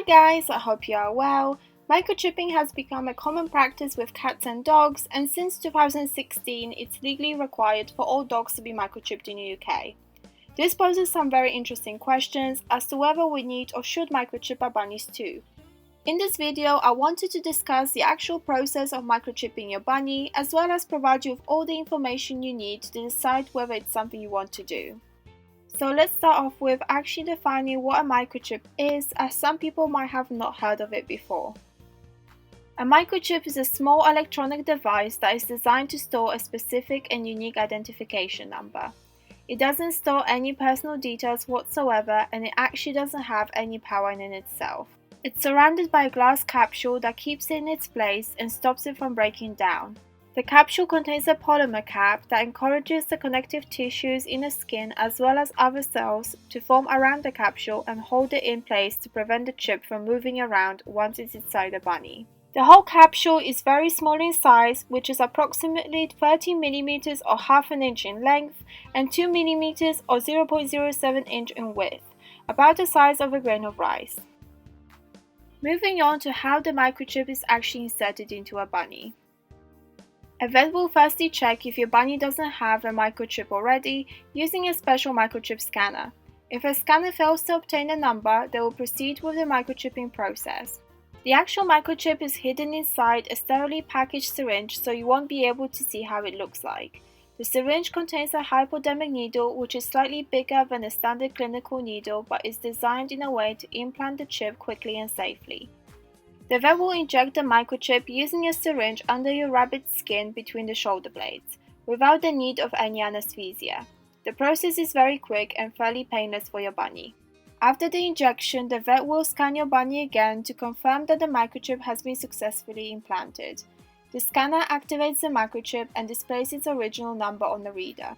Hi guys, I hope you are well. Microchipping has become a common practice with cats and dogs, and since 2016 it's legally required for all dogs to be microchipped in the UK. This poses some very interesting questions as to whether we need or should microchip our bunnies too. In this video, I wanted to discuss the actual process of microchipping your bunny, as well as provide you with all the information you need to decide whether it's something you want to do. So let's start off with actually defining what a microchip is, as some people might have not heard of it before. A microchip is a small electronic device that is designed to store a specific and unique identification number. It doesn't store any personal details whatsoever, and it actually doesn't have any power in itself. It's surrounded by a glass capsule that keeps it in its place and stops it from breaking down. The capsule contains a polymer cap that encourages the connective tissues in the skin as well as other cells to form around the capsule and hold it in place to prevent the chip from moving around once it's inside the bunny. The whole capsule is very small in size, which is approximately 30 mm or half an inch in length and 2 mm or 0.07 inch in width, about the size of a grain of rice. Moving on to how the microchip is actually inserted into a bunny. A vet will firstly check if your bunny doesn't have a microchip already using a special microchip scanner. If a scanner fails to obtain a number, they will proceed with the microchipping process. The actual microchip is hidden inside a sterilely packaged syringe, so you won't be able to see how it looks like. The syringe contains a hypodermic needle which is slightly bigger than a standard clinical needle but is designed in a way to implant the chip quickly and safely. The vet will inject the microchip using a syringe under your rabbit's skin between the shoulder blades, without the need of any anesthesia. The process is very quick and fairly painless for your bunny. After the injection, the vet will scan your bunny again to confirm that the microchip has been successfully implanted. The scanner activates the microchip and displays its original number on the reader.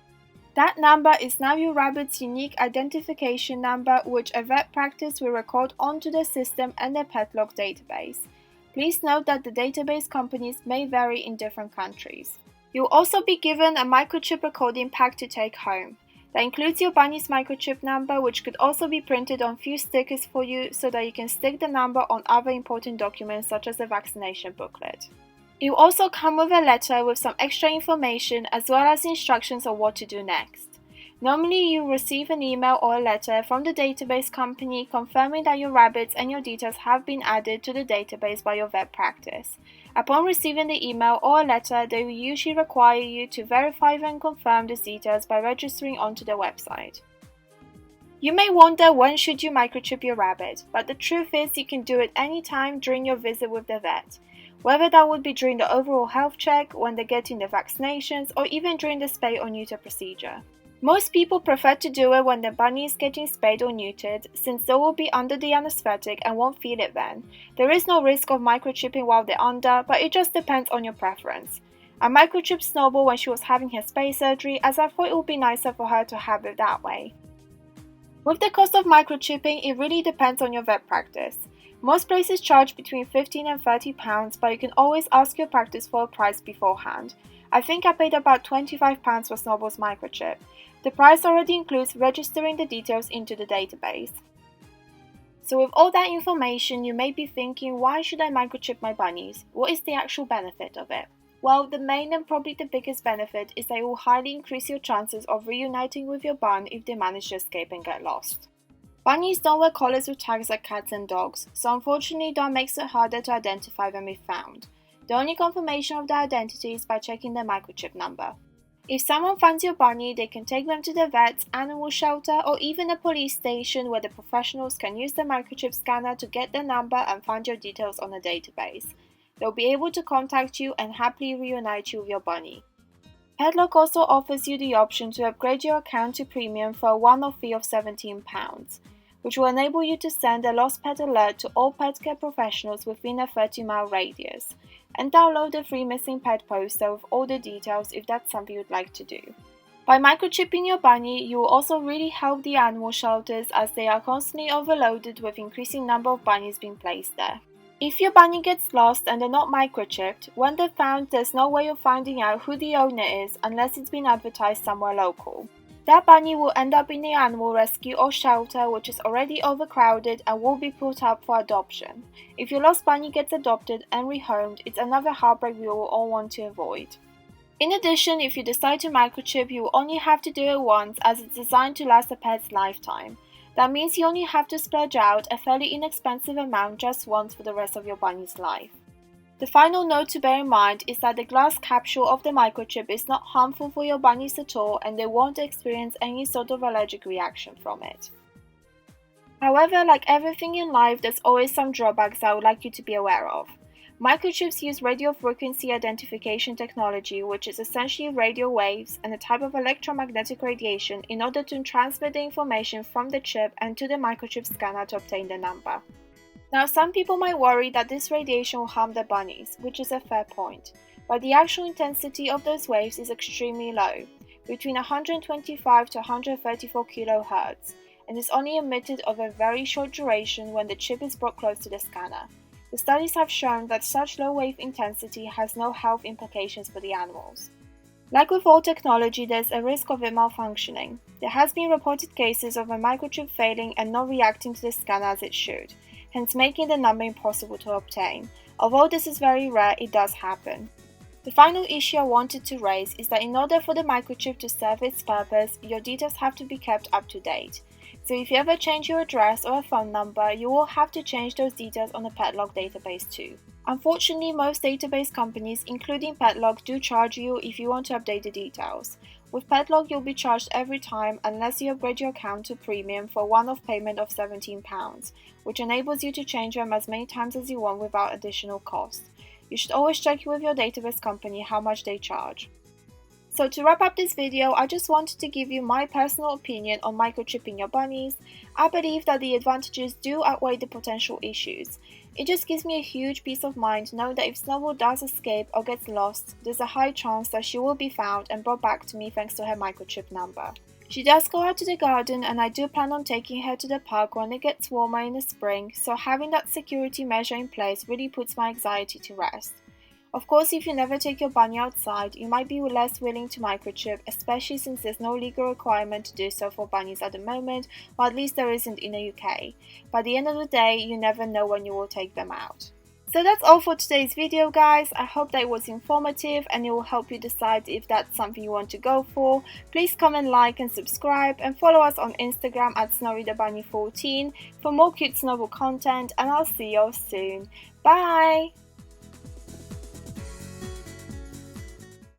That number is now your rabbit's unique identification number, which a vet practice will record onto the system and the pet log database. Please note that the database companies may vary in different countries. You'll also be given a microchip recording pack to take home. That includes your bunny's microchip number, which could also be printed on few stickers for you so that you can stick the number on other important documents such as the vaccination booklet. It will also come with a letter with some extra information as well as instructions on what to do next. Normally you will receive an email or a letter from the database company confirming that your rabbits and your details have been added to the database by your vet practice. Upon receiving the email or a letter, they will usually require you to verify and confirm these details by registering onto the website. You may wonder when should you microchip your rabbit, but the truth is you can do it anytime during your visit with the vet. Whether that would be during the overall health check, when they're getting the vaccinations, or even during the spay or neuter procedure. Most people prefer to do it when their bunny is getting spayed or neutered, since they will be under the anesthetic and won't feel it then. There is no risk of microchipping while they're under, but it just depends on your preference. I microchipped Snowball when she was having her spay surgery, as I thought it would be nicer for her to have it that way. With the cost of microchipping, it really depends on your vet practice. Most places charge between £15 and £30, but you can always ask your practice for a price beforehand. I think I paid about £25 for Snowball's microchip. The price already includes registering the details into the database. So with all that information, you may be thinking, why should I microchip my bunnies? What is the actual benefit of it? Well, the main and probably the biggest benefit is that it will highly increase your chances of reuniting with your bun if they manage to escape and get lost. Bunnies don't wear collars with tags like cats and dogs, so unfortunately that makes it harder to identify them if found. The only confirmation of their identity is by checking their microchip number. If someone finds your bunny, they can take them to the vet, animal shelter, or even a police station where the professionals can use the microchip scanner to get their number and find your details on the database. They'll be able to contact you and happily reunite you with your bunny. Petlock also offers you the option to upgrade your account to premium for a one-off fee of £17, which will enable you to send a lost pet alert to all pet care professionals within a 30-mile radius, and download the free missing pet poster with all the details if that's something you'd like to do. By microchipping your bunny, you will also really help the animal shelters as they are constantly overloaded with increasing number of bunnies being placed there. If your bunny gets lost and they're not microchipped, when they're found there's no way of finding out who the owner is unless it's been advertised somewhere local. That bunny will end up in the animal rescue or shelter, which is already overcrowded, and will be put up for adoption. If your lost bunny gets adopted and rehomed, it's another heartbreak we will all want to avoid. In addition, if you decide to microchip, you will only have to do it once, as it's designed to last a pet's lifetime. That means you only have to splurge out a fairly inexpensive amount just once for the rest of your bunny's life. The final note to bear in mind is that the glass capsule of the microchip is not harmful for your bunnies at all, and they won't experience any sort of allergic reaction from it. However, like everything in life, there's always some drawbacks I would like you to be aware of. Microchips use radio frequency identification technology, which is essentially radio waves and a type of electromagnetic radiation, in order to transmit the information from the chip and to the microchip scanner to obtain the number. Now, some people might worry that this radiation will harm their bunnies, which is a fair point, but the actual intensity of those waves is extremely low, between 125 to 134 kHz, and is only emitted over a very short duration when the chip is brought close to the scanner. The studies have shown that such low wave intensity has no health implications for the animals. Like with all technology, there's a risk of it malfunctioning. There has been reported cases of a microchip failing and not reacting to the scanner as it should, hence making the number impossible to obtain. Although this is very rare, it does happen. The final issue I wanted to raise is that in order for the microchip to serve its purpose, your details have to be kept up to date. So if you ever change your address or a phone number, you will have to change those details on the PetLog database too. Unfortunately, most database companies, including PetLog, do charge you if you want to update the details. With PetLog, you'll be charged every time unless you upgrade your account to premium for a one-off payment of £17, which enables you to change them as many times as you want without additional cost. You should always check with your database company how much they charge. So to wrap up this video, I just wanted to give you my personal opinion on microchipping your bunnies. I believe that the advantages do outweigh the potential issues. It just gives me a huge peace of mind knowing that if Snowball does escape or gets lost, there's a high chance that she will be found and brought back to me thanks to her microchip number. She does go out to the garden, and I do plan on taking her to the park when it gets warmer in the spring, so having that security measure in place really puts my anxiety to rest. Of course, if you never take your bunny outside, you might be less willing to microchip, especially since there's no legal requirement to do so for bunnies at the moment, or at least there isn't in the UK. But at the end of the day, you never know when you will take them out. So that's all for today's video, guys. I hope that it was informative and it will help you decide if that's something you want to go for. Please comment, like and subscribe, and follow us on Instagram at SnorriTheBunny14 for more cute Snowball content, and I'll see you all soon. Bye!